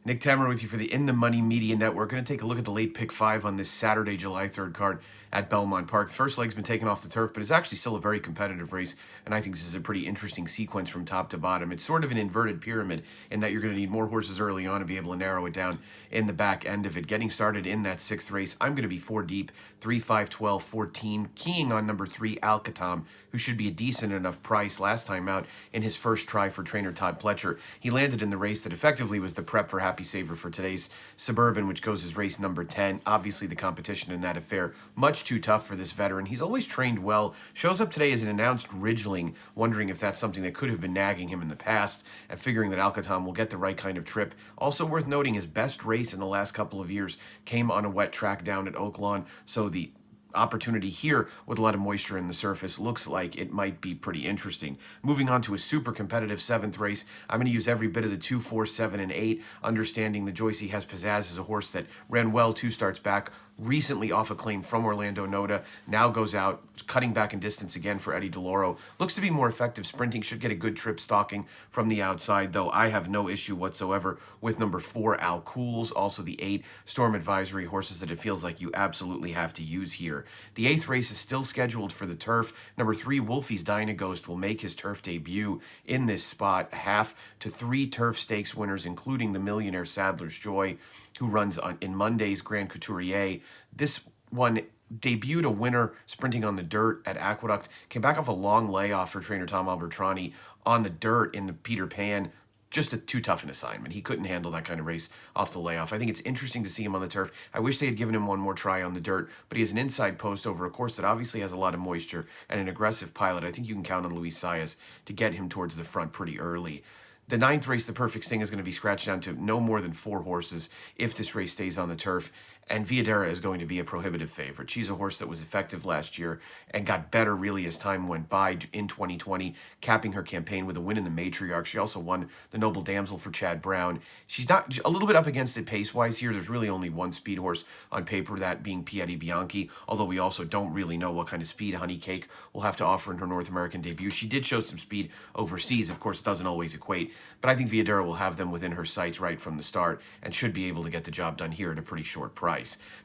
Nick Tammaro with you for the In the Money Media Network. Going to take a look at the late pick 5 on this Saturday, July 3rd card at Belmont Park. The first leg's been taken off the turf, but it's actually still a very competitive race, and I think this is a pretty interesting sequence from top to bottom. It's sort of an inverted pyramid in that you're going to need more horses early on to be able to narrow it down in the back end of it. Getting started in that 6th race, I'm going to be 4 deep, 3, 5, 12, 14, keying on number 3, Alcatam, who should be a decent enough price last time out in his first try for trainer Todd Pletcher. He landed in the race that effectively was the prep for Happy Saver for today's Suburban, which goes as race number 10. Obviously, the competition in that affair much too tough for this veteran. He's always trained well. Shows up today as an announced ridgeling, wondering if that's something that could have been nagging him in the past, and figuring that Alcatam will get the right kind of trip. Also worth noting, his best race in the last couple of years came on a wet track down at Oaklawn, so the opportunity here with a lot of moisture in the surface looks like it might be pretty interesting. Moving on to a super competitive 7th race, I'm going to use every bit of the 2, 4, 7, and 8, understanding that Joycey has pizzazz as a horse that ran well 2 starts back, recently off a claim from Orlando Noda, now goes out, cutting back in distance again for Eddie DeLauro. Looks to be more effective sprinting, should get a good trip stalking from the outside, though I have no issue whatsoever with number 4, Al Cools, also the 8, Storm Advisory, horses that it feels like you absolutely have to use here. The 8th race is still scheduled for the turf. Number 3, Wolfie's Dynaghost, will make his turf debut in this spot. Half to 3 turf stakes winners, including the millionaire Sadler's Joy, who runs in Monday's Grand Couturier. This one debuted a winner sprinting on the dirt at Aqueduct, came back off a long layoff for trainer Tom Albertrani on the dirt in the Peter Pan. Just too tough an assignment. He couldn't handle that kind of race off the layoff. I think it's interesting to see him on the turf. I wish they had given him one more try on the dirt, but he has an inside post over a course that obviously has a lot of moisture and an aggressive pilot. I think you can count on Luis Saez to get him towards the front pretty early. The 9th race, the Perfect Sting, is going to be scratched down to no more than 4 horses if this race stays on the turf, and Viadera is going to be a prohibitive favorite. She's a horse that was effective last year and got better really as time went by in 2020, capping her campaign with a win in the Matriarch. She also won the Noble Damsel for Chad Brown. She's not a little bit up against it pace-wise here. There's really only one speed horse on paper, that being Piedi Bianchi, although we also don't really know what kind of speed Honey Cake will have to offer in her North American debut. She did show some speed overseas. Of course, it doesn't always equate, but I think Viadera will have them within her sights right from the start and should be able to get the job done here at a pretty short price.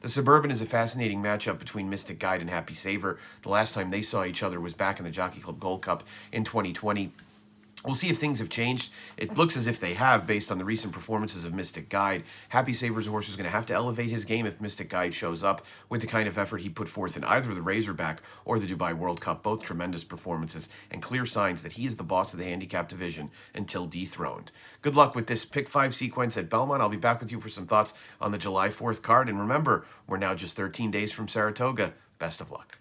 The Suburban is a fascinating matchup between Mystic Guide and Happy Saver. The last time they saw each other was back in the Jockey Club Gold Cup in 2020. We'll see if things have changed. It looks as if they have based on the recent performances of Mystic Guide. Happy Saver's horse is going to have to elevate his game if Mystic Guide shows up with the kind of effort he put forth in either the Razorback or the Dubai World Cup. Both tremendous performances and clear signs that he is the boss of the handicap division until dethroned. Good luck with this pick 5 sequence at Belmont. I'll be back with you for some thoughts on the July 4th card. And remember, we're now just 13 days from Saratoga. Best of luck.